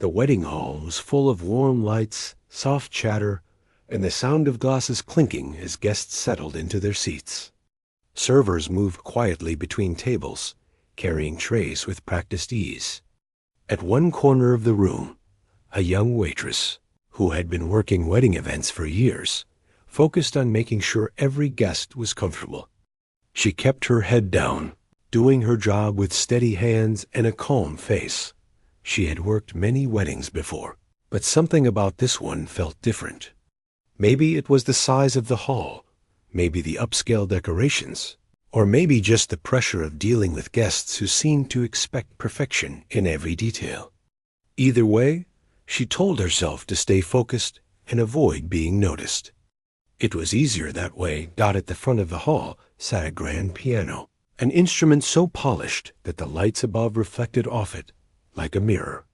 The wedding hall was full of warm lights, soft chatter, and the sound of glasses clinking as guests settled into their seats. Servers moved quietly between tables, carrying trays with practiced ease. At one corner of the room, a young waitress, who had been working wedding events for years, focused on making sure every guest was comfortable. She kept her head down, doing her job with steady hands and a calm face. She had worked many weddings before, but something about this one felt different. Maybe it was the size of the hall, maybe the upscale decorations, or maybe just the pressure of dealing with guests who seemed to expect perfection in every detail. Either way, she told herself to stay focused and avoid being noticed. It was easier that way. At the front of the hall sat a grand piano, an instrument so polished that the lights above reflected off it like a mirror.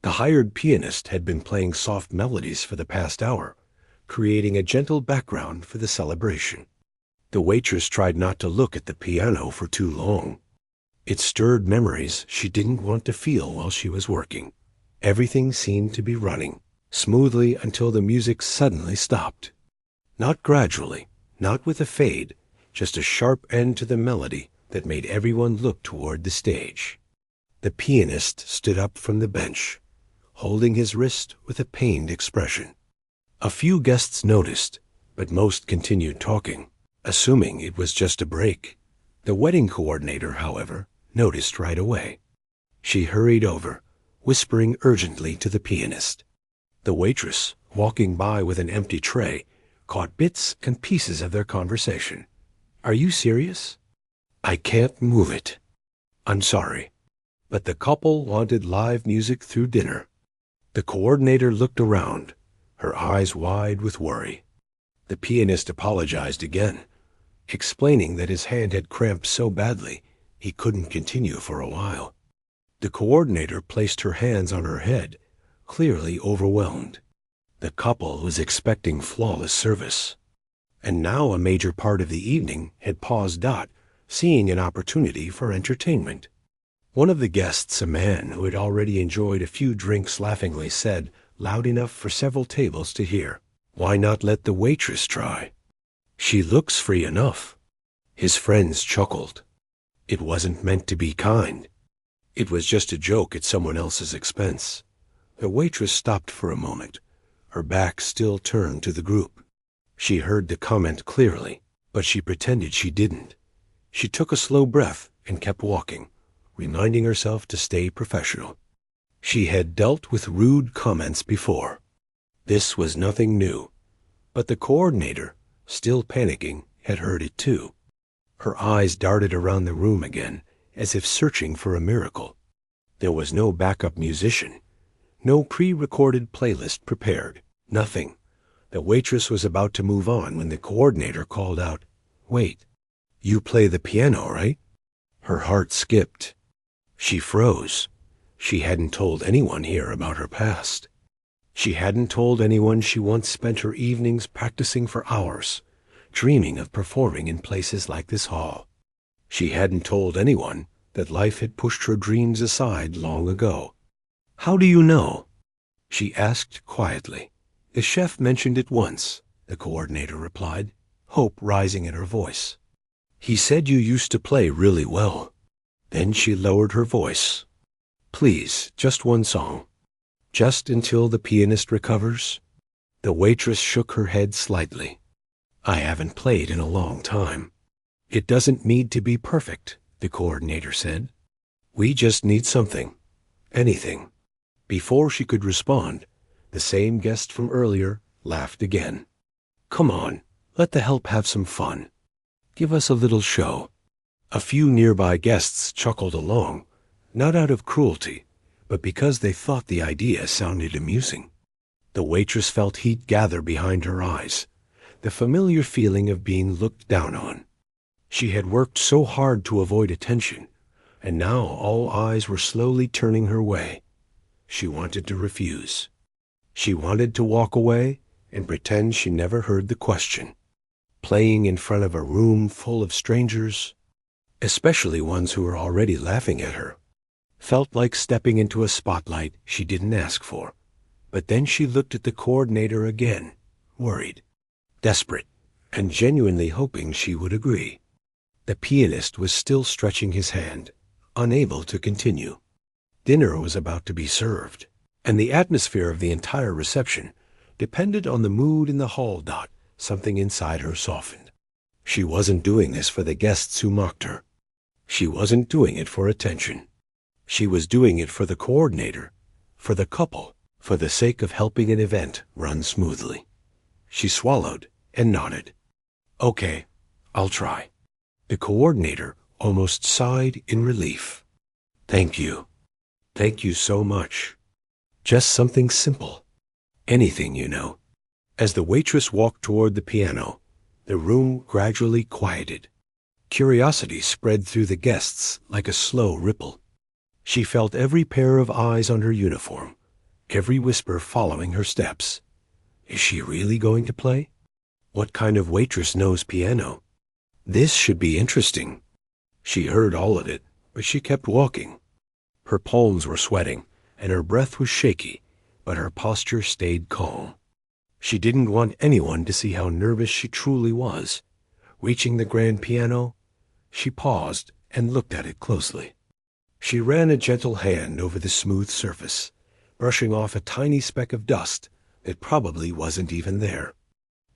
The hired pianist had been playing soft melodies for the past hour, creating a gentle background for the celebration. The waitress tried not to look at the piano for too long. It stirred memories she didn't want to feel while she was working. Everything seemed to be running smoothly until the music suddenly stopped. Not gradually, not with a fade, just a sharp end to the melody that made everyone look toward the stage. The pianist stood up from the bench, holding his wrist with a pained expression. A few guests noticed, but most continued talking, assuming it was just a break. The wedding coordinator, however, noticed right away. She hurried over, whispering urgently to the pianist. The waitress, walking by with an empty tray, caught bits and pieces of their conversation. "Are you serious?" "I can't move it." "I'm sorry, but the couple wanted live music through dinner." The coordinator looked around, her eyes wide with worry. The pianist apologized again, explaining that his hand had cramped so badly he couldn't continue for a while. The coordinator placed her hands on her head, clearly overwhelmed. The couple was expecting flawless service, and now a major part of the evening had paused, seeing an opportunity for entertainment. One of the guests, a man who had already enjoyed a few drinks, laughingly said, loud enough for several tables to hear, "Why not let the waitress try? She looks free enough." His friends chuckled. It wasn't meant to be kind. It was just a joke at someone else's expense. The waitress stopped for a moment, her back still turned to the group. She heard the comment clearly, but she pretended she didn't. She took a slow breath and kept walking, reminding herself to stay professional. She had dealt with rude comments before. This was nothing new, but the coordinator, still panicking, had heard it too. Her eyes darted around the room again, as if searching for a miracle. There was no backup musician, no pre-recorded playlist prepared, nothing. The waitress was about to move on when the coordinator called out, "Wait, you play the piano, right?" Her heart skipped. She froze. She hadn't told anyone here about her past. She hadn't told anyone she once spent her evenings practicing for hours, dreaming of performing in places like this hall. She hadn't told anyone that life had pushed her dreams aside long ago. "How do you know?" she asked quietly. "The chef mentioned it once," the coordinator replied, hope rising in her voice. "He said you used to play really well." Then she lowered her voice. "Please, just one song. Just until the pianist recovers." The waitress shook her head slightly. "I haven't played in a long time." "It doesn't need to be perfect," the coordinator said. "We just need something. Anything." Before she could respond, the same guest from earlier laughed again. "Come on, let the help have some fun. Give us a little show." A few nearby guests chuckled along, not out of cruelty, but because they thought the idea sounded amusing. The waitress felt heat gather behind her eyes, the familiar feeling of being looked down on. She had worked so hard to avoid attention, and now all eyes were slowly turning her way. She wanted to refuse. She wanted to walk away and pretend she never heard the question. Playing in front of a room full of strangers, especially ones who were already laughing at her, Felt like stepping into a spotlight she didn't ask for. But then she looked at the coordinator again, worried, desperate, and genuinely hoping she would agree. The pianist was still stretching his hand, unable to continue. Dinner was about to be served, and the atmosphere of the entire reception depended on the mood in the hall. Something inside her softened. She wasn't doing this for the guests who mocked her. She wasn't doing it for attention. She was doing it for the coordinator, for the couple, for the sake of helping an event run smoothly. She swallowed and nodded. Okay, I'll try. The coordinator almost sighed in relief. Thank you. Thank you so much. Just something simple. Anything, you know. As the waitress walked toward the piano, the room gradually quieted. Curiosity spread through the guests like a slow ripple. She felt every pair of eyes on her uniform, every whisper following her steps. Is she really going to play? What kind of waitress knows piano? This should be interesting. She heard all of it, but she kept walking. Her palms were sweating, and her breath was shaky, but her posture stayed calm. She didn't want anyone to see how nervous she truly was. Reaching the grand piano, she paused and looked at it closely. She ran a gentle hand over the smooth surface, brushing off a tiny speck of dust that probably wasn't even there.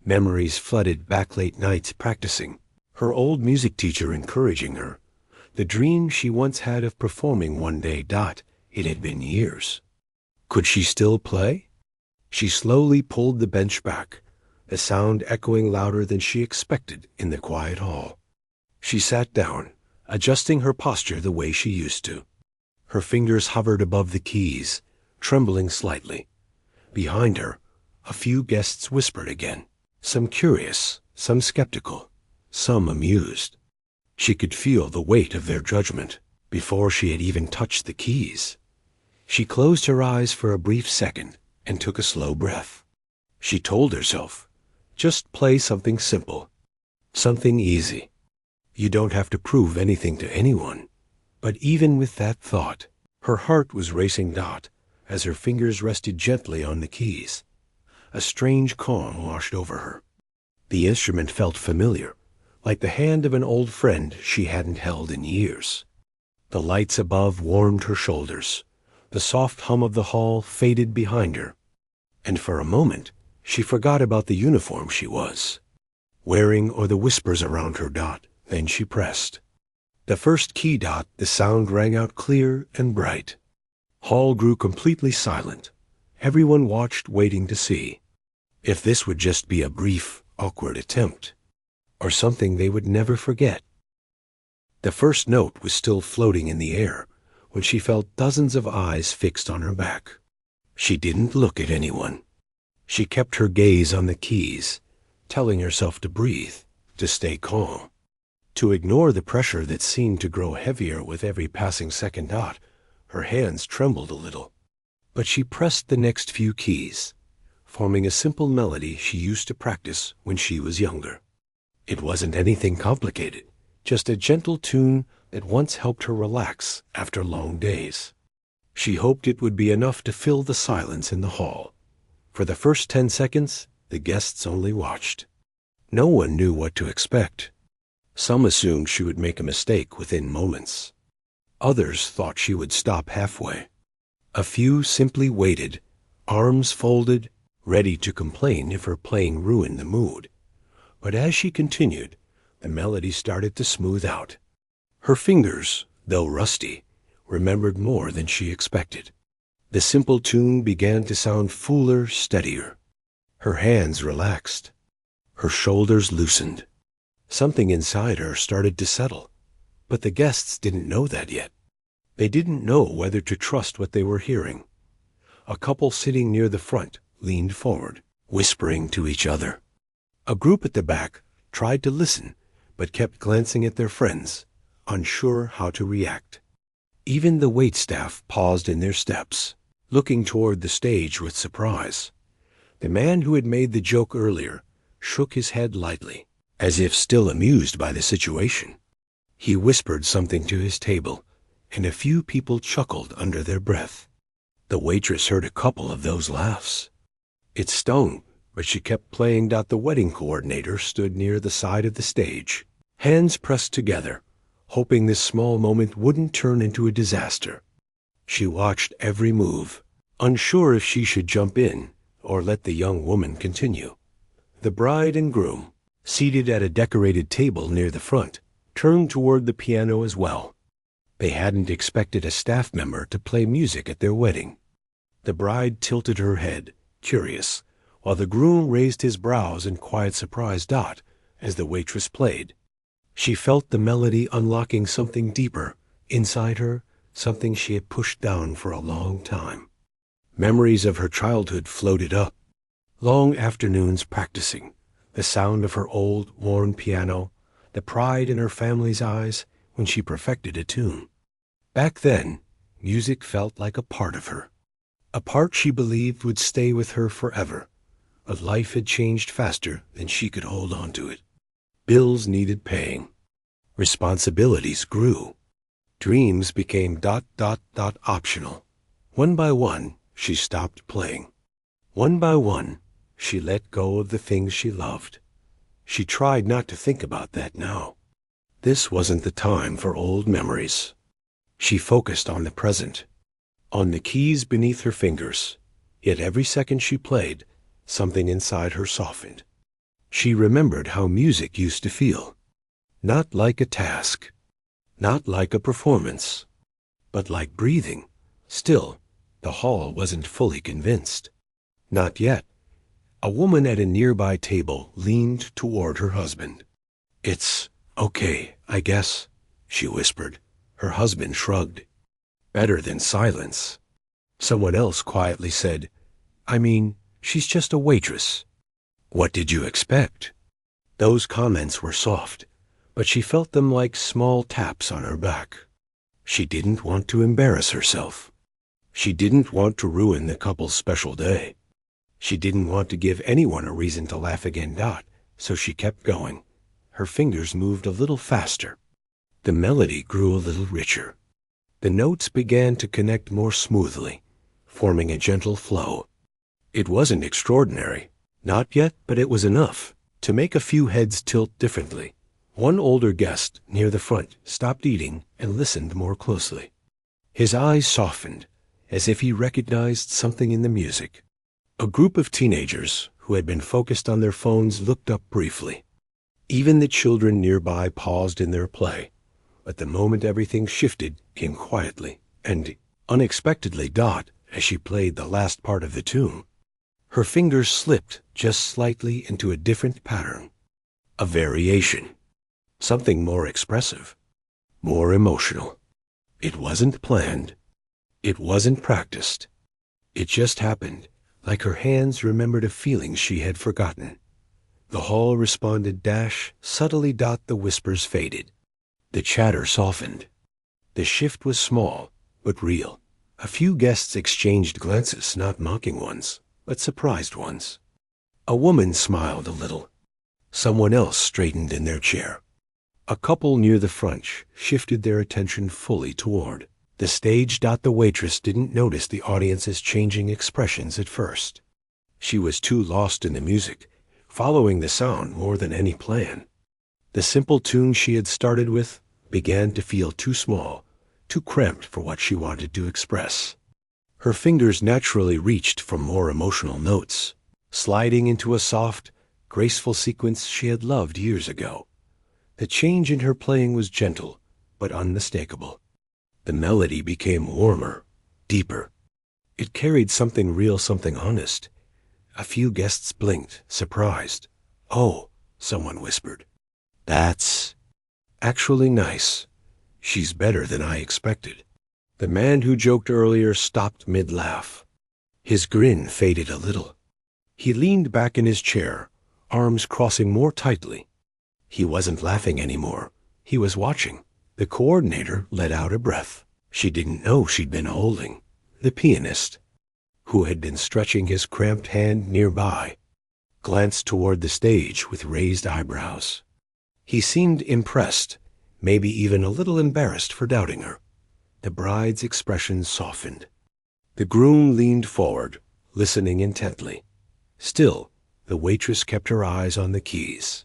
Memories flooded back late nights practicing, her old music teacher encouraging her, the dream she once had of performing one day. It had been years. Could she still play? She slowly pulled the bench back, the sound echoing louder than she expected in the quiet hall. She sat down, adjusting her posture the way she used to. Her fingers hovered above the keys, trembling slightly. Behind her, a few guests whispered again, some curious, some skeptical, some amused. She could feel the weight of their judgment before she had even touched the keys. She closed her eyes for a brief second and took a slow breath. She told herself, just play something simple, something easy. You don't have to prove anything to anyone. But even with that thought, her heart was racing. As her fingers rested gently on the keys. A strange calm washed over her. The instrument felt familiar, like the hand of an old friend she hadn't held in years. The lights above warmed her shoulders. The soft hum of the hall faded behind her. And for a moment, she forgot about the uniform she was wearing or the whispers around her. Then she pressed. The first key. The sound rang out clear and bright. Hall grew completely silent. Everyone watched, waiting to see if this would just be a brief, awkward attempt, or something they would never forget. The first note was still floating in the air when she felt dozens of eyes fixed on her back. She didn't look at anyone. She kept her gaze on the keys, telling herself to breathe, to stay calm, to ignore the pressure that seemed to grow heavier with every passing second. Her hands trembled a little, but she pressed the next few keys, forming a simple melody she used to practice when she was younger. It wasn't anything complicated, just a gentle tune that once helped her relax after long days. She hoped it would be enough to fill the silence in the hall. For the first 10 seconds, the guests only watched. No one knew what to expect. Some assumed she would make a mistake within moments. Others thought she would stop halfway. A few simply waited, arms folded, ready to complain if her playing ruined the mood. But as she continued, the melody started to smooth out. Her fingers, though rusty, remembered more than she expected. The simple tune began to sound fuller, steadier. Her hands relaxed. Her shoulders loosened. Something inside her started to settle. But the guests didn't know that yet. They didn't know whether to trust what they were hearing. A couple sitting near the front leaned forward, whispering to each other. A group at the back tried to listen, but kept glancing at their friends, unsure how to react. Even the waitstaff paused in their steps, looking toward the stage with surprise. The man who had made the joke earlier shook his head lightly, as if still amused by the situation. He whispered something to his table, and a few people chuckled under their breath. The waitress heard a couple of those laughs. It stung, but she kept playing. The wedding coordinator stood near the side of the stage, hands pressed together, hoping this small moment wouldn't turn into a disaster. She watched every move, unsure if she should jump in or let the young woman continue. The bride and groom, seated at a decorated table near the front, turned toward the piano as well. They hadn't expected a staff member to play music at their wedding. The bride tilted her head, curious, while the groom raised his brows in quiet surprise. As the waitress played, she felt the melody unlocking something deeper inside her, something she had pushed down for a long time. Memories of her childhood floated up. Long afternoons practicing, the sound of her old, worn piano, the pride in her family's eyes when she perfected a tune. Back then, music felt like a part of her, a part she believed would stay with her forever. But life had changed faster than she could hold on to it. Bills needed paying. Responsibilities grew. Dreams became ... optional. One by one, she stopped playing. One by one, she let go of the things she loved. She tried not to think about that now. This wasn't the time for old memories. She focused on the present, on the keys beneath her fingers. Yet every second she played, something inside her softened. She remembered how music used to feel. Not like a task, not like a performance, but like breathing. Still, the hall wasn't fully convinced. Not yet. A woman at a nearby table leaned toward her husband. "It's okay, I guess," she whispered. Her husband shrugged. "Better than silence." Someone else quietly said, "I mean, she's just a waitress." "What did you expect?" Those comments were soft, but she felt them like small taps on her back. She didn't want to embarrass herself. She didn't want to ruin the couple's special day. She didn't want to give anyone a reason to laugh again. So she kept going. Her fingers moved a little faster. The melody grew a little richer. The notes began to connect more smoothly, forming a gentle flow. It wasn't extraordinary, not yet, but it was enough to make a few heads tilt differently. One older guest near the front stopped eating and listened more closely. His eyes softened, as if he recognized something in the music. A group of teenagers who had been focused on their phones looked up briefly. Even the children nearby paused in their play, but the moment everything shifted came quietly and unexpectedly. As she played the last part of the tune, her fingers slipped just slightly into a different pattern, a variation, something more expressive, more emotional. It wasn't planned. It wasn't practiced. It just happened, like her hands remembered a feeling she had forgotten. The hall responded subtly. The whispers faded. The chatter softened. The shift was small, but real. A few guests exchanged glances, not mocking ones, but surprised ones. A woman smiled a little. Someone else straightened in their chair. A couple near the front shifted their attention fully toward the stage. The waitress didn't notice the audience's changing expressions at first. She was too lost in the music, following the sound more than any plan. The simple tune she had started with began to feel too small, too cramped for what she wanted to express. Her fingers naturally reached for more emotional notes, sliding into a soft, graceful sequence she had loved years ago. The change in her playing was gentle, but unmistakable. The melody became warmer, deeper. It carried something real, something honest. A few guests blinked, surprised. "Oh," someone whispered. "That's actually nice. She's better than I expected." The man who joked earlier stopped mid-laugh. His grin faded a little. He leaned back in his chair, arms crossing more tightly. He wasn't laughing anymore. He was watching. The coordinator let out a breath. She didn't know she'd been holding the pianist, who had been stretching his cramped hand nearby, glanced toward the stage with raised eyebrows. He seemed impressed, maybe even a little embarrassed for doubting her. The bride's expression softened. The groom leaned forward, listening intently. Still, the waitress kept her eyes on the keys.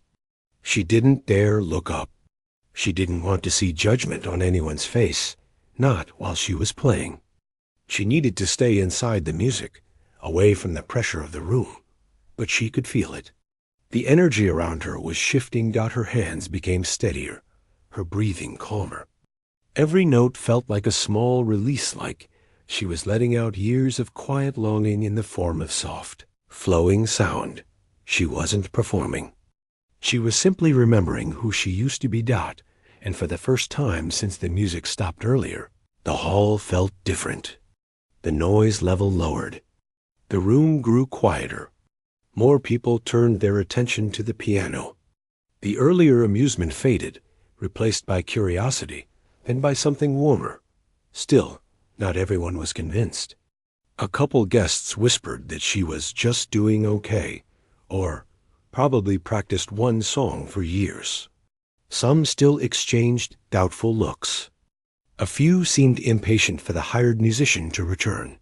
She didn't dare look up. She didn't want to see judgment on anyone's face, not while she was playing. She needed to stay inside the music, away from the pressure of the room, but she could feel it. The energy around her was shifting. Her hands became steadier, her breathing calmer. Every note felt like a small release, like she was letting out years of quiet longing in the form of soft, flowing sound. She wasn't performing. She was simply remembering who she used to be. And for the first time since the music stopped earlier, the hall felt different. The noise level lowered. The room grew quieter. More people turned their attention to the piano. The earlier amusement faded, replaced by curiosity, then by something warmer. Still, not everyone was convinced. A couple guests whispered that she was just doing okay, or probably practiced one song for years. Some still exchanged doubtful looks. A few seemed impatient for the hired musician to return.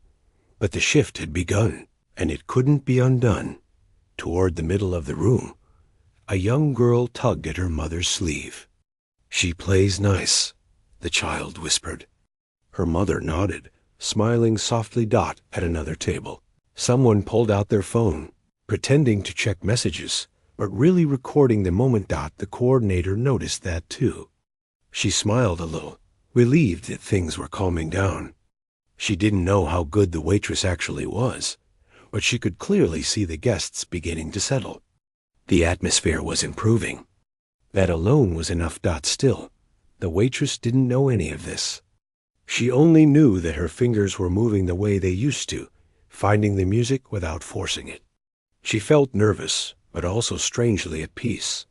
But the shift had begun, and it couldn't be undone. Toward the middle of the room, a young girl tugged at her mother's sleeve. "She plays nice," the child whispered. Her mother nodded, smiling softly. At another table, someone pulled out their phone, pretending to check messages, but really recording the moment. The coordinator noticed that too. She smiled a little, relieved that things were calming down. She didn't know how good the waitress actually was, but she could clearly see the guests beginning to settle. The atmosphere was improving. That alone was enough. Still, the waitress didn't know any of this. She only knew that her fingers were moving the way they used to, finding the music without forcing it. She felt nervous, but also strangely at peace.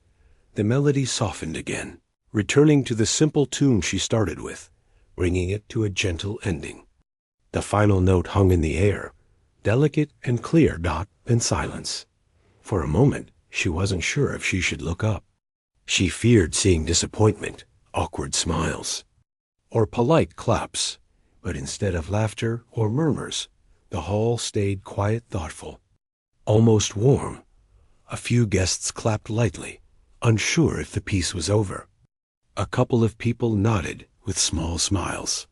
The melody softened again, returning to the simple tune she started with, bringing it to a gentle ending. The final note hung in the air, delicate and clear. Then silence. For a moment, she wasn't sure if she should look up. She feared seeing disappointment, awkward smiles, or polite claps, but instead of laughter or murmurs, the hall stayed quiet, thoughtful, almost warm. A few guests clapped lightly, unsure if the piece was over. A couple of people nodded with small smiles.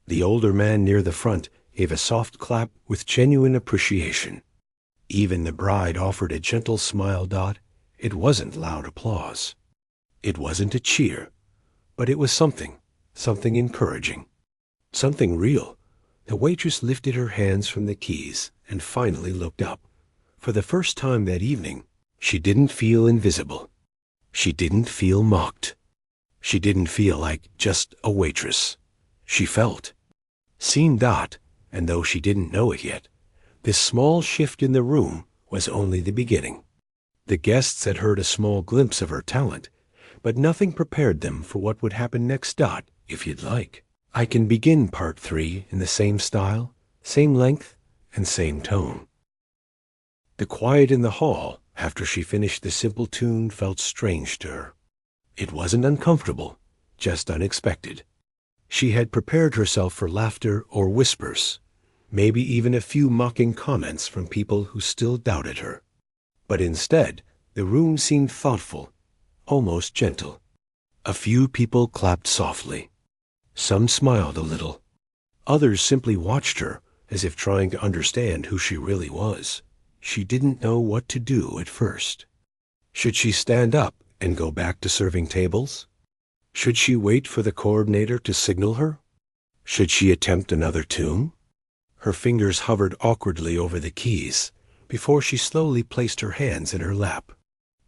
The older man near the front gave a soft clap with genuine appreciation. Even the bride offered a gentle smile. It wasn't loud applause. It wasn't a cheer, but it was something encouraging, something real. The waitress lifted her hands from the keys and finally looked up. For the first time that evening, she didn't feel invisible. She didn't feel mocked. She didn't feel like just a waitress. She felt seen. And though she didn't know it yet, this small shift in the room was only the beginning. The guests had heard a small glimpse of her talent, but nothing prepared them for what would happen next. If you'd like, I can begin part 3 in the same style, same length, and same tone. The quiet in the hall, after she finished the simple tune, felt strange to her. It wasn't uncomfortable, just unexpected. She had prepared herself for laughter or whispers, maybe even a few mocking comments from people who still doubted her. But instead, the room seemed thoughtful, almost gentle. A few people clapped softly. Some smiled a little. Others simply watched her, as if trying to understand who she really was. She didn't know what to do at first. Should she stand up and go back to serving tables? Should she wait for the coordinator to signal her? Should she attempt another tune? Her fingers hovered awkwardly over the keys before she slowly placed her hands in her lap.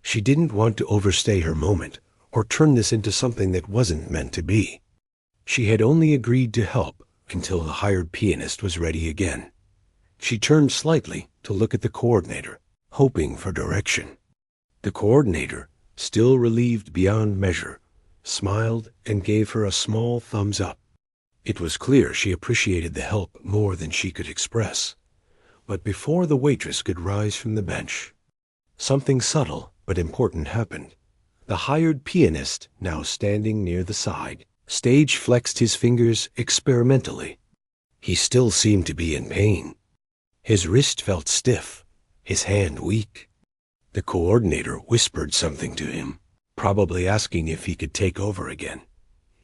She didn't want to overstay her moment or turn this into something that wasn't meant to be. She had only agreed to help until the hired pianist was ready again. She turned slightly to look at the coordinator, hoping for direction. The coordinator, still relieved beyond measure, smiled and gave her a small thumbs up. It was clear she appreciated the help more than she could express. But before the waitress could rise from the bench, something subtle but important happened. The hired pianist, now standing near the side, Stage flexed his fingers experimentally. He still seemed to be in pain. His wrist felt stiff, his hand weak. The coordinator whispered something to him, probably asking if he could take over again.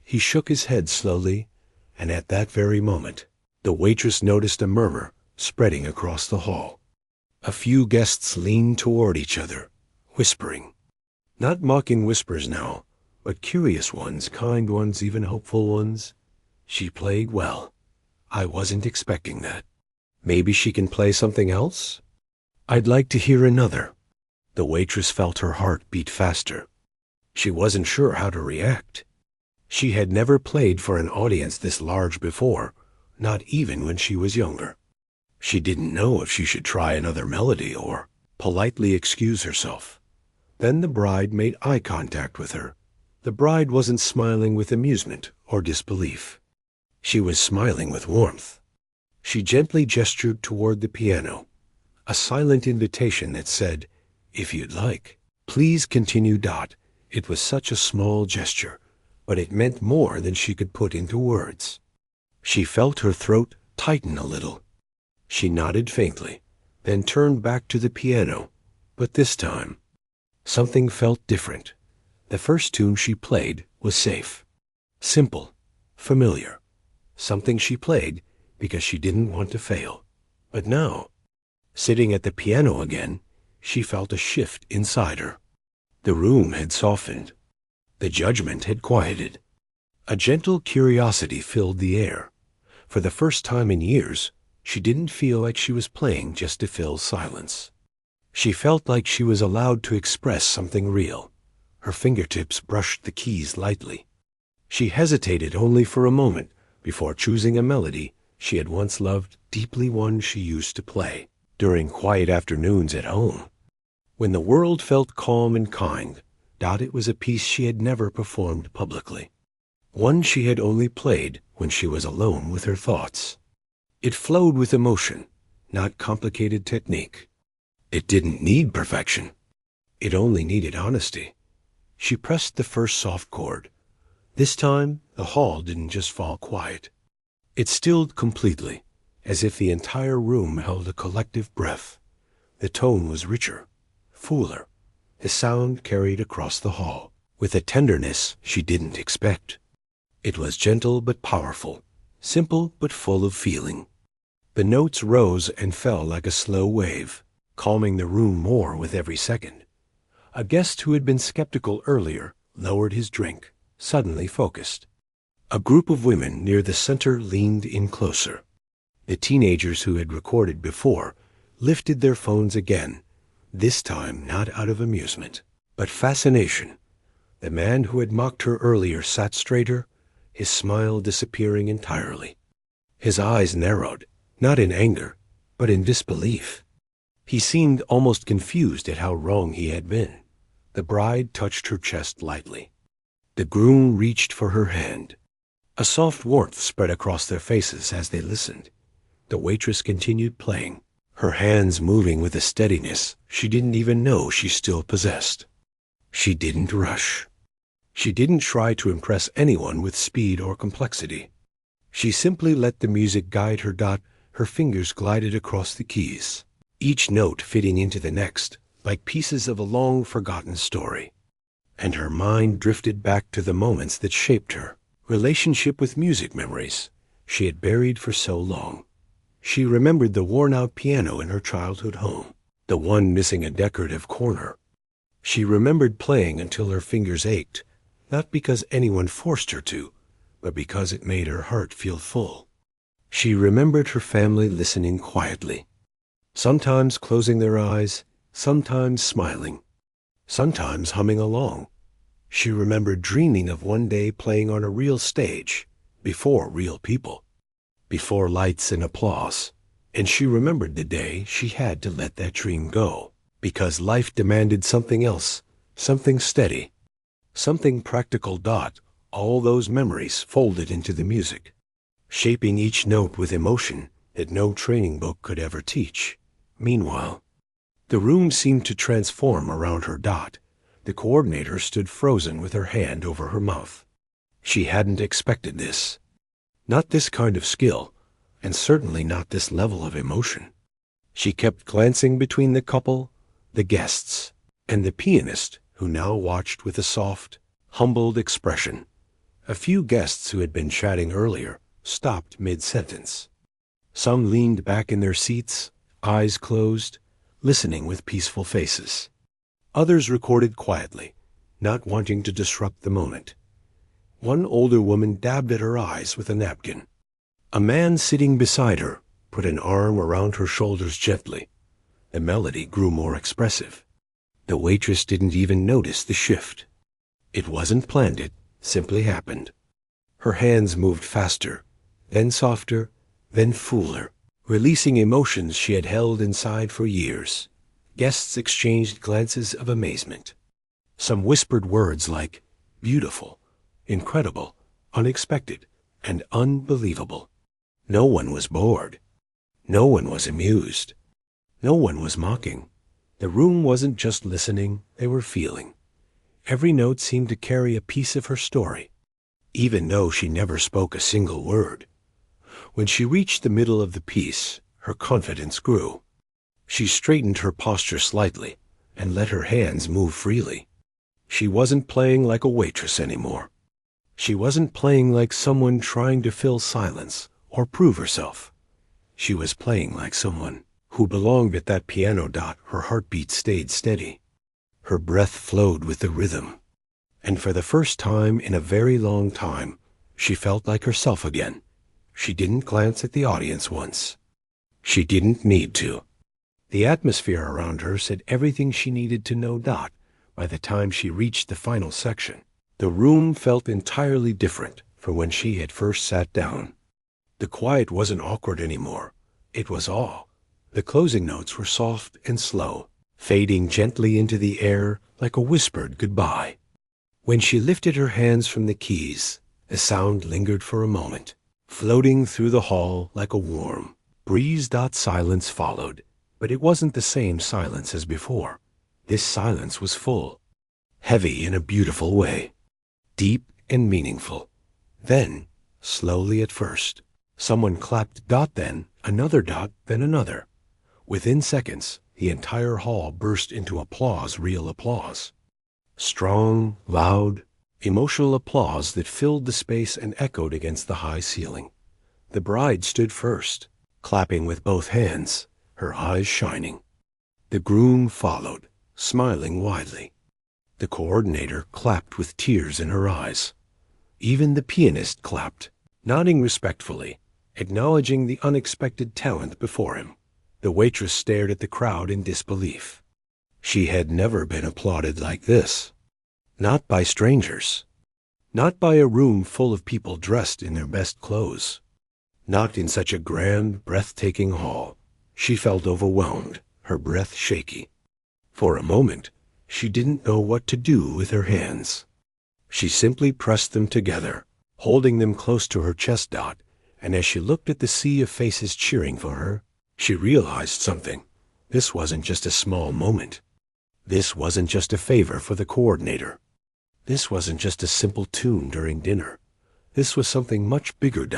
He shook his head slowly, and at that very moment, the waitress noticed a murmur spreading across the hall. A few guests leaned toward each other, whispering. Not mocking whispers now, but curious ones, kind ones, even hopeful ones. She played well. I wasn't expecting that. Maybe she can play something else? I'd like to hear another. The waitress felt her heart beat faster. She wasn't sure how to react. She had never played for an audience this large before, not even when she was younger. She didn't know if she should try another melody or politely excuse herself. Then the bride made eye contact with her. The bride wasn't smiling with amusement or disbelief. She was smiling with warmth. She gently gestured toward the piano, a silent invitation that said, "If you'd like, please continue." It was such a small gesture, but it meant more than she could put into words. She felt her throat tighten a little. She nodded faintly, then turned back to the piano, but this time, something felt different. The first tune she played was safe, simple, familiar, something she played because she didn't want to fail. But now, sitting at the piano again, she felt a shift inside her. The room had softened. The judgment had quieted. A gentle curiosity filled the air. For the first time in years, she didn't feel like she was playing just to fill silence. She felt like she was allowed to express something real. Her fingertips brushed the keys lightly. She hesitated only for a moment before choosing a melody she had once loved deeply, one she used to play during quiet afternoons at home. When the world felt calm and kind, it was a piece she had never performed publicly. One she had only played when she was alone with her thoughts. It flowed with emotion, not complicated technique. It didn't need perfection. It only needed honesty. She pressed the first soft chord. This time, the hall didn't just fall quiet. It stilled completely, as if the entire room held a collective breath. The tone was richer, fuller. The sound carried across the hall, with a tenderness she didn't expect. It was gentle but powerful, simple but full of feeling. The notes rose and fell like a slow wave, calming the room more with every second. A guest who had been skeptical earlier lowered his drink, suddenly focused. A group of women near the center leaned in closer. The teenagers who had recorded before lifted their phones again, this time not out of amusement, but fascination. The man who had mocked her earlier sat straighter, his smile disappearing entirely. His eyes narrowed, not in anger, but in disbelief. He seemed almost confused at how wrong he had been. The bride touched her chest lightly. The groom reached for her hand. A soft warmth spread across their faces as they listened. The waitress continued playing, her hands moving with a steadiness she didn't even know she still possessed. She didn't rush. She didn't try to impress anyone with speed or complexity. She simply let the music guide her. Her fingers glided across the keys, each note fitting into the next, like pieces of a long-forgotten story. And her mind drifted back to the moments that shaped her relationship with music, memories she had buried for so long. She remembered the worn-out piano in her childhood home, the one missing a decorative corner. She remembered playing until her fingers ached, not because anyone forced her to, but because it made her heart feel full. She remembered her family listening quietly, sometimes closing their eyes, sometimes smiling, sometimes humming along. She remembered dreaming of one day playing on a real stage, before real people, before lights and applause. And she remembered the day she had to let that dream go, because life demanded something else, something steady, something practical. All those memories folded into the music, shaping each note with emotion that no training book could ever teach. Meanwhile, the room seemed to transform around her. The coordinator stood frozen with her hand over her mouth. She hadn't expected this. Not this kind of skill, and certainly not this level of emotion. She kept glancing between the couple, the guests, and the pianist, who now watched with a soft, humbled expression. A few guests who had been chatting earlier stopped mid-sentence. Some leaned back in their seats, eyes closed, listening with peaceful faces. Others recorded quietly, not wanting to disrupt the moment. One older woman dabbed at her eyes with a napkin. A man sitting beside her put an arm around her shoulders gently. The melody grew more expressive. The waitress didn't even notice the shift. It wasn't planned, it simply happened. Her hands moved faster, then softer, then fuller, releasing emotions she had held inside for years. Guests exchanged glances of amazement. Some whispered words like beautiful, incredible, unexpected, and unbelievable. No one was bored. No one was amused. No one was mocking. The room wasn't just listening, they were feeling. Every note seemed to carry a piece of her story, even though she never spoke a single word. When she reached the middle of the piece, her confidence grew. She straightened her posture slightly and let her hands move freely. She wasn't playing like a waitress anymore. She wasn't playing like someone trying to fill silence or prove herself. She was playing like someone who belonged at that piano. Her heartbeat stayed steady. Her breath flowed with the rhythm. And for the first time in a very long time, she felt like herself again. She didn't glance at the audience once. She didn't need to. The atmosphere around her said everything she needed to know. By the time she reached the final section, the room felt entirely different from when she had first sat down. The quiet wasn't awkward anymore. It was awe. The closing notes were soft and slow, fading gently into the air like a whispered goodbye. When she lifted her hands from the keys, the sound lingered for a moment, floating through the hall like a warm breeze. Silence followed, but it wasn't the same silence as before. This silence was full, heavy in a beautiful way, deep and meaningful. Then, slowly at first, someone clapped. Then another. Then another. Within seconds, the entire hall burst into applause, real applause. Strong, loud, emotional applause that filled the space and echoed against the high ceiling. The bride stood first, clapping with both hands, her eyes shining. The groom followed, smiling widely. The coordinator clapped with tears in her eyes. Even the pianist clapped, nodding respectfully, acknowledging the unexpected talent before him. The waitress stared at the crowd in disbelief. She had never been applauded like this. Not by strangers. Not by a room full of people dressed in their best clothes. Not in such a grand, breathtaking hall. She felt overwhelmed, her breath shaky. For a moment, she didn't know what to do with her hands. She simply pressed them together, holding them close to her chest. And as she looked at the sea of faces cheering for her, she realized something. This wasn't just a small moment. This wasn't just a favor for the coordinator. This wasn't just a simple tune during dinner. This was something much bigger.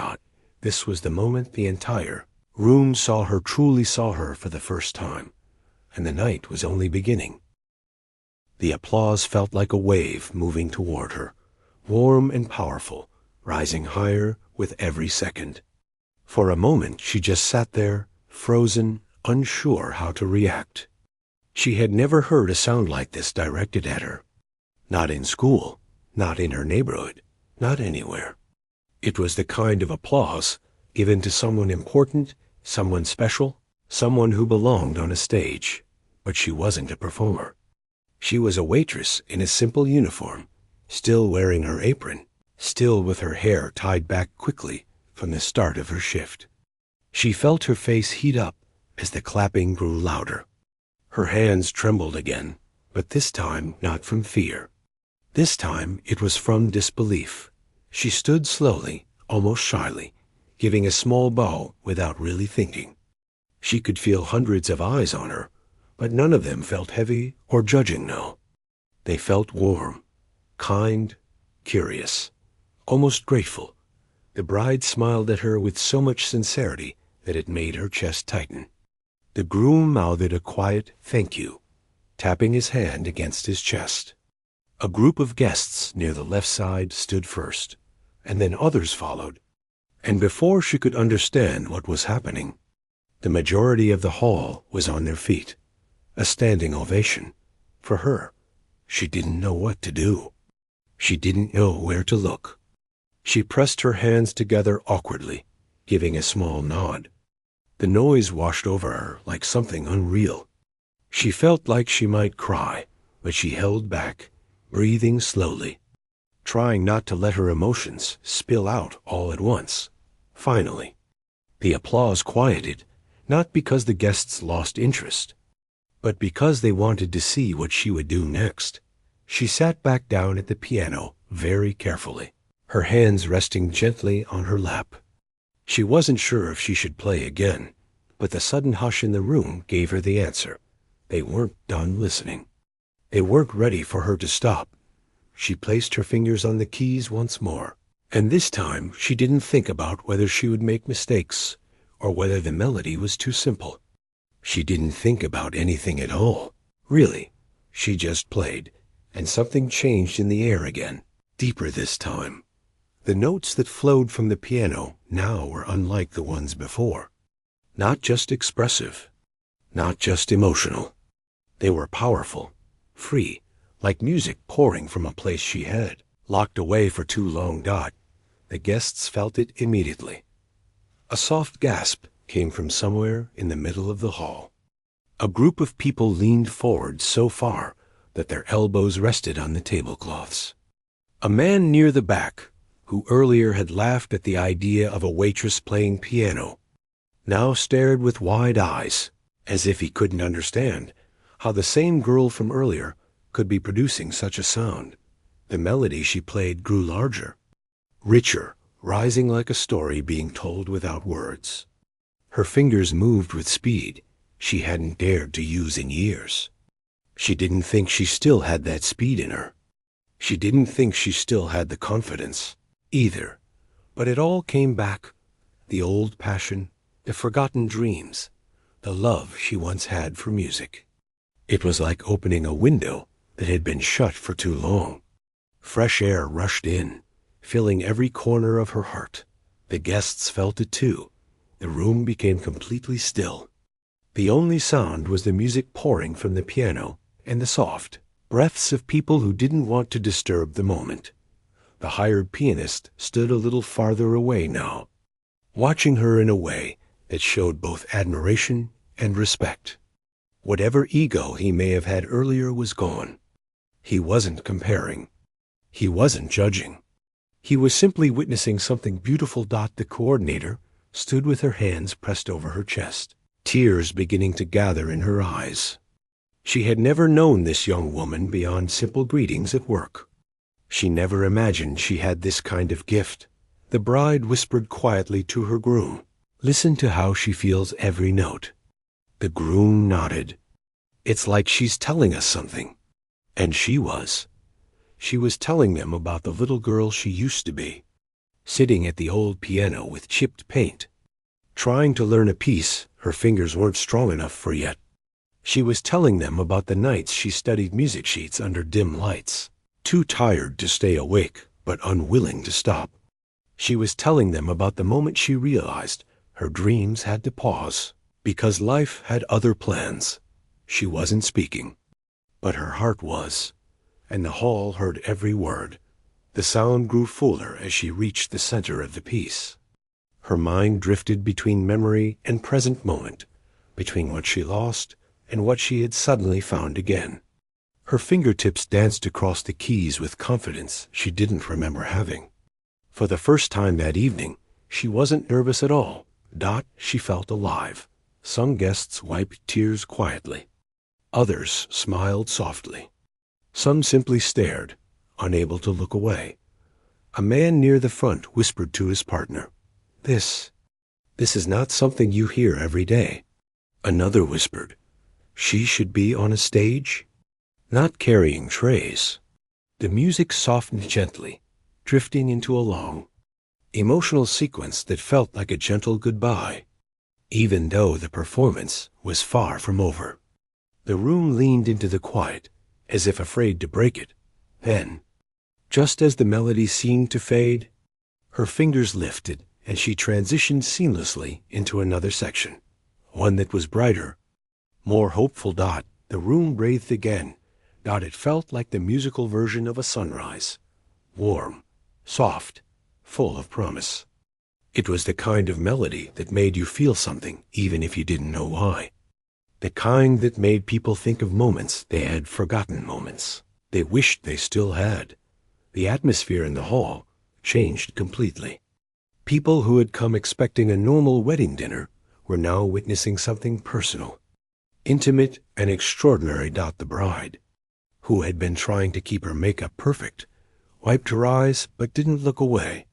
This was the moment the entire room truly saw her for the first time. And the night was only beginning. The applause felt like a wave moving toward her, warm and powerful, rising higher with every second. For a moment she just sat there, frozen, unsure how to react. She had never heard a sound like this directed at her. Not in school, not in her neighborhood, not anywhere. It was the kind of applause given to someone important, someone special, someone who belonged on a stage. But she wasn't a performer. She was a waitress in a simple uniform, still wearing her apron, still with her hair tied back quickly from the start of her shift. She felt her face heat up as the clapping grew louder. Her hands trembled again, but this time not from fear. This time it was from disbelief. She stood slowly, almost shyly, giving a small bow without really thinking. She could feel hundreds of eyes on her, but none of them felt heavy or judging, no. They felt warm, kind, curious, almost grateful. The bride smiled at her with so much sincerity that it made her chest tighten. The groom mouthed a quiet "thank you," tapping his hand against his chest. A group of guests near the left side stood first, and then others followed. And before she could understand what was happening, the majority of the hall was on their feet. A standing ovation. For her. She didn't know what to do. She didn't know where to look. She pressed her hands together awkwardly, giving a small nod. The noise washed over her like something unreal. She felt like she might cry, but she held back, breathing slowly, trying not to let her emotions spill out all at once. Finally, the applause quieted, not because the guests lost interest, but because they wanted to see what she would do next. She sat back down at the piano very carefully, her hands resting gently on her lap. She wasn't sure if she should play again, but the sudden hush in the room gave her the answer. They weren't done listening. They weren't ready for her to stop. She placed her fingers on the keys once more, and this time she didn't think about whether she would make mistakes or whether the melody was too simple. She didn't think about anything at all. Really, she just played, and something changed in the air again, deeper this time. The notes that flowed from the piano now were unlike the ones before. Not just expressive, not just emotional. They were powerful, free, like music pouring from a place she had locked away for too long. The guests felt it immediately. A soft gasp came from somewhere in the middle of the hall. A group of people leaned forward so far that their elbows rested on the tablecloths. A man near the back, who earlier had laughed at the idea of a waitress playing piano, now stared with wide eyes, as if he couldn't understand how the same girl from earlier could be producing such a sound. The melody she played grew larger, richer, rising like a story being told without words. Her fingers moved with speed she hadn't dared to use in years. She didn't think she still had that speed in her. She didn't think she still had the confidence, either. But it all came back. The old passion, the forgotten dreams, the love she once had for music. It was like opening a window that had been shut for too long. Fresh air rushed in, filling every corner of her heart. The guests felt it too. The room became completely still. The only sound was the music pouring from the piano and the soft breaths of people who didn't want to disturb the moment. The hired pianist stood a little farther away now, watching her in a way that showed both admiration and respect. Whatever ego he may have had earlier was gone. He wasn't comparing. He wasn't judging. He was simply witnessing something beautiful. The coordinator stood with her hands pressed over her chest, tears beginning to gather in her eyes. She had never known this young woman beyond simple greetings at work. She never imagined she had this kind of gift. The bride whispered quietly to her groom, "Listen to how she feels every note." The groom nodded. "It's like she's telling us something." And she was. She was telling them about the little girl she used to be, sitting at the old piano with chipped paint, trying to learn a piece her fingers weren't strong enough for yet. She was telling them about the nights she studied music sheets under dim lights, too tired to stay awake but unwilling to stop. She was telling them about the moment she realized her dreams had to pause because life had other plans. She wasn't speaking, but her heart was, and the hall heard every word. The sound grew fuller as she reached the center of the piece. Her mind drifted between memory and present moment, between what she lost and what she had suddenly found again. Her fingertips danced across the keys with confidence she didn't remember having. For the first time that evening, she wasn't nervous at all. She felt alive. Some guests wiped tears quietly. Others smiled softly. Some simply stared, unable to look away. A man near the front whispered to his partner, This is not something you hear every day." Another whispered, "She should be on a stage, not carrying trays." The music softened gently, drifting into a long, emotional sequence that felt like a gentle goodbye, even though the performance was far from over. The room leaned into the quiet, as if afraid to break it. Then, just as the melody seemed to fade, her fingers lifted and she transitioned seamlessly into another section, one that was brighter, more hopeful. The room breathed again. It felt like the musical version of a sunrise, warm, soft, full of promise. It was the kind of melody that made you feel something even if you didn't know why. The kind that made people think of moments they had forgotten, moments they wished they still had. The atmosphere in the hall changed completely. People who had come expecting a normal wedding dinner were now witnessing something personal, intimate and extraordinary. The bride, who had been trying to keep her makeup perfect, wiped her eyes but didn't look away.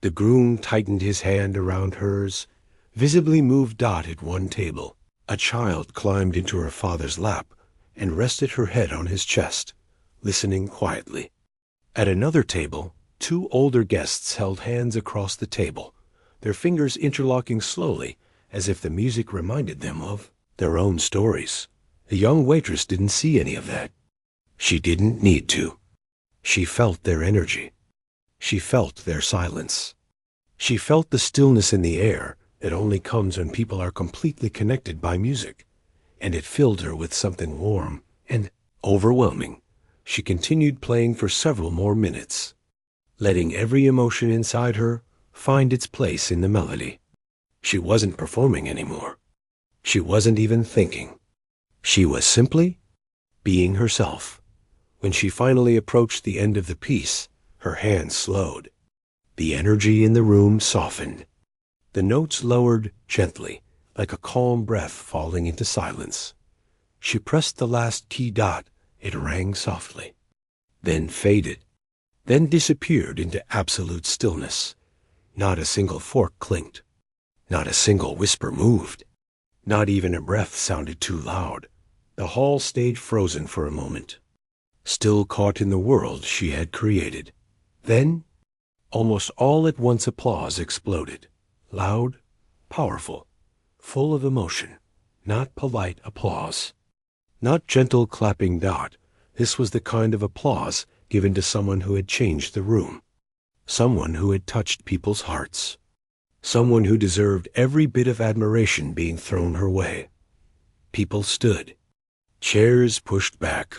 The groom tightened his hand around hers, visibly moved. At one table, a child climbed into her father's lap and rested her head on his chest, listening quietly. At another table, two older guests held hands across the table, their fingers interlocking slowly as if the music reminded them of their own stories. The young waitress didn't see any of that. She didn't need to. She felt their energy. She felt their silence. She felt the stillness in the air that only comes when people are completely connected by music, and it filled her with something warm and overwhelming. She continued playing for several more minutes, letting every emotion inside her find its place in the melody. She wasn't performing anymore. She wasn't even thinking. She was simply being herself. When she finally approached the end of the piece, her hands slowed. The energy in the room softened. The notes lowered gently, like a calm breath falling into silence. She pressed the last key. It rang softly, then faded, then disappeared into absolute stillness. Not a single fork clinked. Not a single whisper moved. Not even a breath sounded too loud. The hall stayed frozen for a moment, still caught in the world she had created. Then, almost all at once, applause exploded. Loud, powerful, full of emotion. Not polite applause. Not gentle clapping. This was the kind of applause given to someone who had changed the room. Someone who had touched people's hearts. Someone who deserved every bit of admiration being thrown her way. People stood. Chairs pushed back.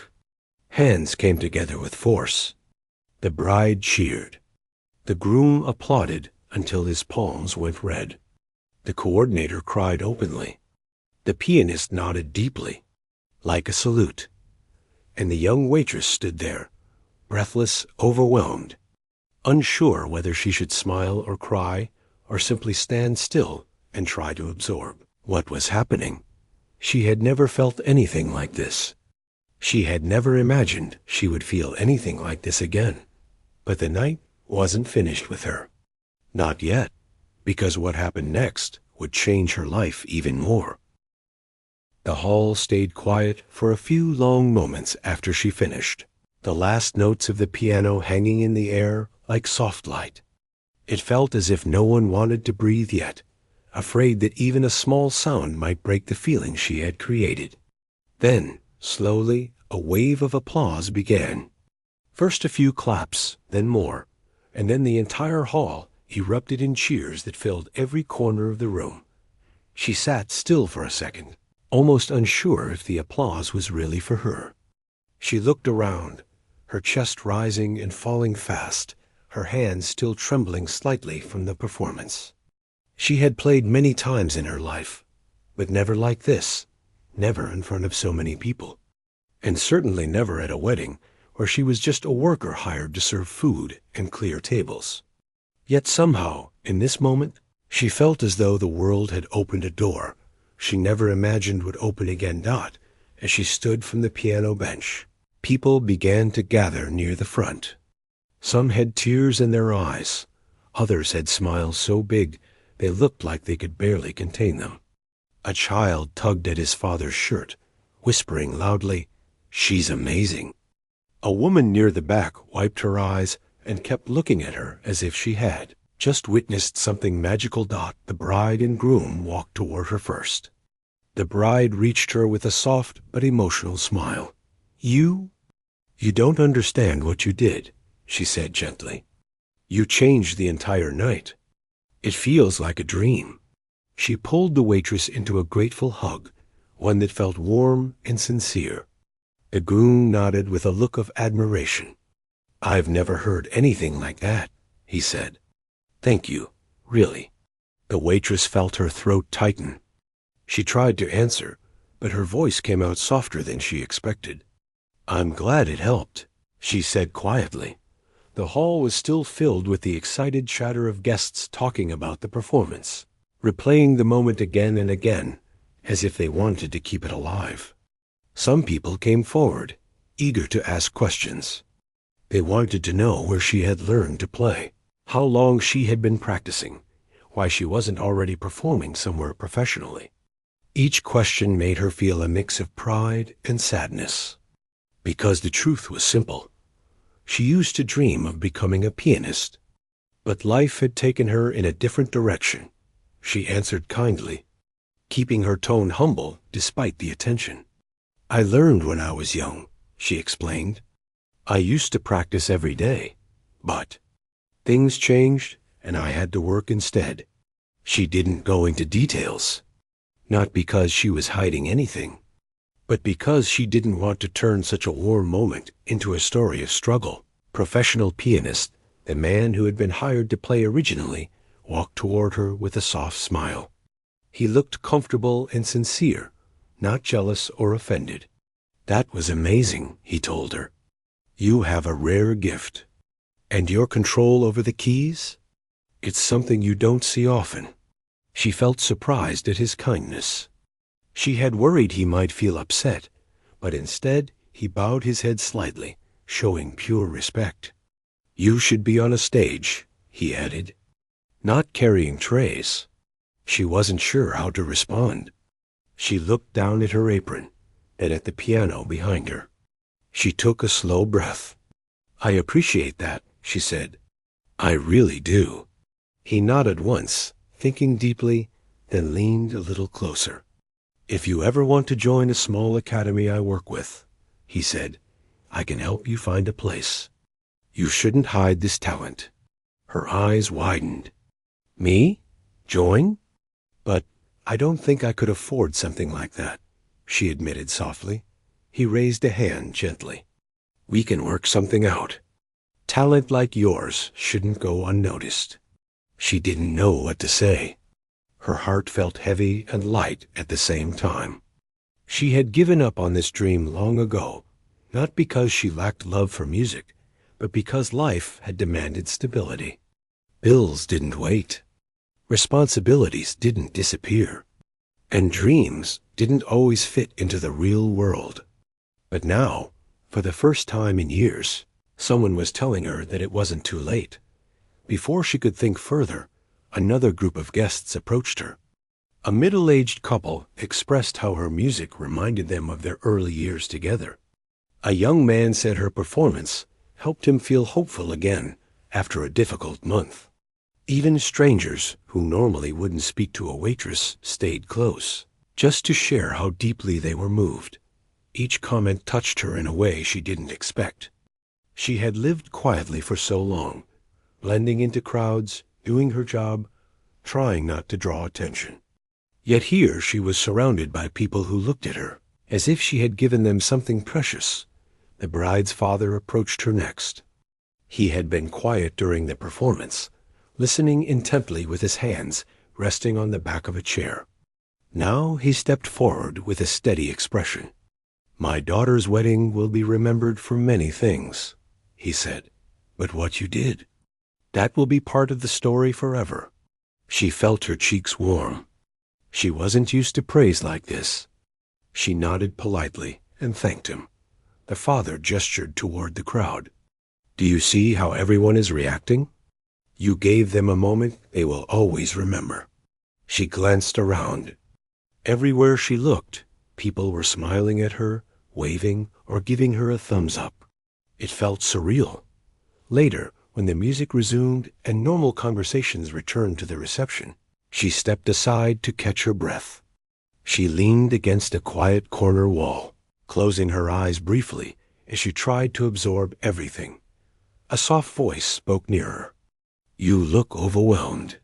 Hands came together with force. The bride cheered. The groom applauded until his palms went red. The coordinator cried openly. The pianist nodded deeply, like a salute. And the young waitress stood there, breathless, overwhelmed, unsure whether she should smile or cry or simply stand still and try to absorb what was happening. She had never felt anything like this. She had never imagined she would feel anything like this again. But the night wasn't finished with her. Not yet, because what happened next would change her life even more. The hall stayed quiet for a few long moments after she finished, the last notes of the piano hanging in the air like soft light. It felt as if no one wanted to breathe yet, afraid that even a small sound might break the feeling she had created. Then, slowly, a wave of applause began. First a few claps, then more, and then the entire hall erupted in cheers that filled every corner of the room. She sat still for a second, almost unsure if the applause was really for her. She looked around, her chest rising and falling fast, her hands still trembling slightly from the performance. She had played many times in her life, but never like this, never in front of so many people, and certainly never at a wedding where she was just a worker hired to serve food and clear tables. Yet somehow, in this moment, she felt as though the world had opened a door she never imagined would open again. As she stood from the piano bench, people began to gather near the front. Some had tears in their eyes. Others had smiles so big they looked like they could barely contain them. A child tugged at his father's shirt, whispering loudly, "She's amazing." A woman near the back wiped her eyes and kept looking at her as if she had just witnessed something magical. The bride and groom walked toward her first. The bride reached her with a soft but emotional smile. You don't understand what you did," she said gently. "You changed the entire night. It feels like a dream." She pulled the waitress into a grateful hug, one that felt warm and sincere. The groom nodded with a look of admiration. "I've never heard anything like that," he said. "Thank you, really." The waitress felt her throat tighten. She tried to answer, but her voice came out softer than she expected. "I'm glad it helped," she said quietly. The hall was still filled with the excited chatter of guests talking about the performance, replaying the moment again and again, as if they wanted to keep it alive. Some people came forward, eager to ask questions. They wanted to know where she had learned to play, how long she had been practicing, why she wasn't already performing somewhere professionally. Each question made her feel a mix of pride and sadness, because the truth was simple. She used to dream of becoming a pianist, but life had taken her in a different direction. She answered kindly, keeping her tone humble despite the attention. "I learned when I was young," she explained. "I used to practice every day, but things changed and I had to work instead." She didn't go into details, not because she was hiding anything, but because she didn't want to turn such a warm moment into a story of struggle. Professional pianist, the man who had been hired to play originally, walked toward her with a soft smile. He looked comfortable and sincere, not jealous or offended. "That was amazing," he told her. "You have a rare gift. And your control over the keys? It's something you don't see often." She felt surprised at his kindness. She had worried he might feel upset, but instead he bowed his head slightly, showing pure respect. "You should be on a stage," he added, "not carrying trays." She wasn't sure how to respond. She looked down at her apron, then at the piano behind her. She took a slow breath. "I appreciate that," she said. "I really do." He nodded once, thinking deeply, then leaned a little closer. "If you ever want to join a small academy I work with," he said, "I can help you find a place. You shouldn't hide this talent." Her eyes widened. "Me? Join? But I don't think I could afford something like that," she admitted softly. He raised a hand gently. "We can work something out. Talent like yours shouldn't go unnoticed." She didn't know what to say. Her heart felt heavy and light at the same time. She had given up on this dream long ago, not because she lacked love for music, but because life had demanded stability. Bills didn't wait. Responsibilities didn't disappear. And dreams didn't always fit into the real world. But now, for the first time in years, someone was telling her that it wasn't too late. Before she could think further, another group of guests approached her. A middle-aged couple expressed how her music reminded them of their early years together. A young man said her performance helped him feel hopeful again after a difficult month. Even strangers who normally wouldn't speak to a waitress stayed close, just to share how deeply they were moved. Each comment touched her in a way she didn't expect. She had lived quietly for so long, blending into crowds, doing her job, trying not to draw attention. Yet here she was surrounded by people who looked at her as if she had given them something precious. The bride's father approached her next. He had been quiet during the performance, listening intently with his hands resting on the back of a chair. Now he stepped forward with a steady expression. "My daughter's wedding will be remembered for many things," he said. "But what you did, that will be part of the story forever." She felt her cheeks warm. She wasn't used to praise like this. She nodded politely and thanked him. The father gestured toward the crowd. "Do you see how everyone is reacting? You gave them a moment they will always remember." She glanced around. Everywhere she looked, people were smiling at her, waving, or giving her a thumbs up. It felt surreal. Later, When the music resumed and normal conversations returned to the reception, she stepped aside to catch her breath. She leaned against a quiet corner wall, closing her eyes briefly as she tried to absorb everything. A soft voice spoke nearer. "You look overwhelmed."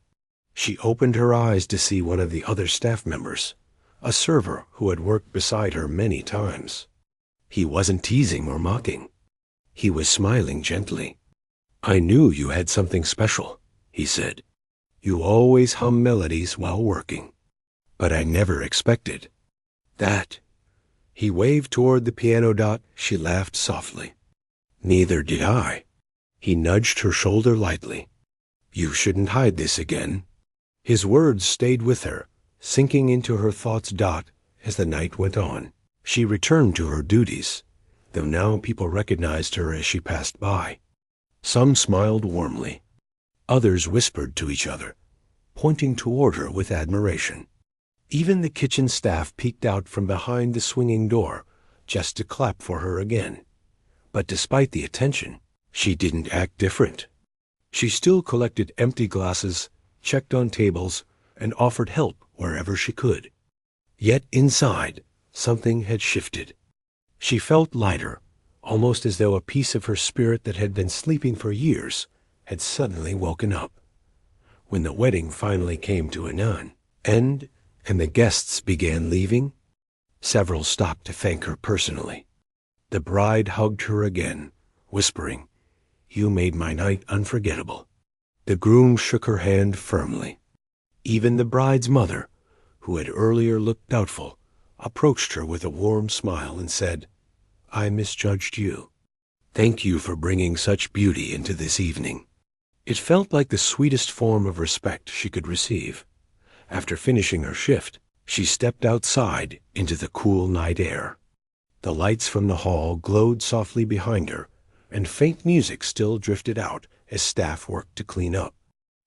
She opened her eyes to see one of the other staff members, a server who had worked beside her many times. He wasn't teasing or mocking. He was smiling gently. "I knew you had something special," he said. "You always hum melodies while working. But I never expected that." He waved toward the piano dot. She laughed softly. "Neither did I." He nudged her shoulder lightly. "You shouldn't hide this again." His words stayed with her, sinking into her thoughts. As the night went on, she returned to her duties, though now people recognized her as she passed by. Some smiled warmly. Others whispered to each other, pointing toward her with admiration. Even the kitchen staff peeked out from behind the swinging door just to clap for her again. But despite the attention, she didn't act different. She still collected empty glasses, checked on tables, and offered help wherever she could. Yet inside, something had shifted. She felt lighter, almost as though a piece of her spirit that had been sleeping for years had suddenly woken up. When the wedding finally came to an end, and the guests began leaving, several stopped to thank her personally. The bride hugged her again, whispering, "You made my night unforgettable." The groom shook her hand firmly. Even the bride's mother, who had earlier looked doubtful, approached her with a warm smile and said, "I misjudged you. Thank you for bringing such beauty into this evening." It felt like the sweetest form of respect she could receive. After finishing her shift, she stepped outside into the cool night air. The lights from the hall glowed softly behind her, and faint music still drifted out as staff worked to clean up.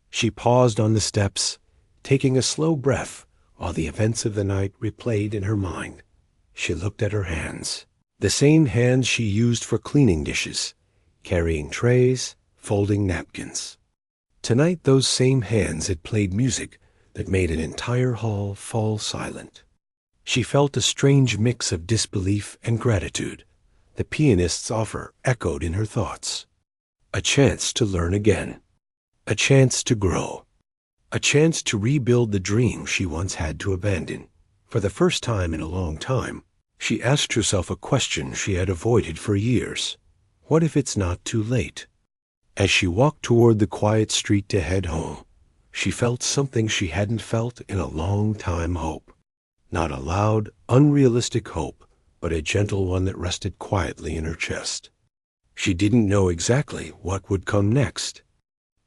She paused on the steps, taking a slow breath while the events of the night replayed in her mind. She looked at her hands, the same hands she used for cleaning dishes, carrying trays, folding napkins. Tonight those same hands had played music that made an entire hall fall silent. She felt a strange mix of disbelief and gratitude. The pianist's offer echoed in her thoughts. A chance to learn again. A chance to grow. A chance to rebuild the dream she once had to abandon. For the first time in a long time, she asked herself a question she had avoided for years. What if it's not too late? As she walked toward the quiet street to head home, she felt something she hadn't felt in a long time. Hope. Not a loud, unrealistic hope, but a gentle one that rested quietly in her chest. She didn't know exactly what would come next.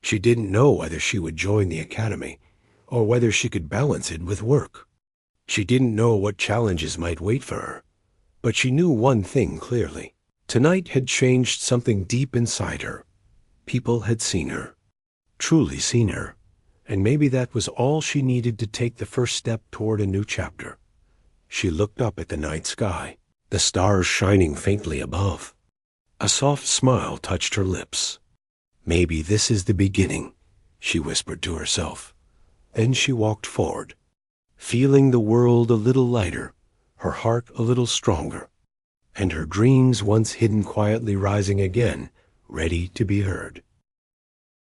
She didn't know whether she would join the academy, or whether she could balance it with work. She didn't know what challenges might wait for her, but she knew one thing clearly. Tonight had changed something deep inside her. People had seen her, truly seen her. And maybe that was all she needed to take the first step toward a new chapter. She looked up at the night sky, the stars shining faintly above. A soft smile touched her lips. "Maybe this is the beginning," she whispered to herself. Then she walked forward, feeling the world a little lighter, her heart a little stronger, and her dreams once hidden quietly rising again, ready to be heard.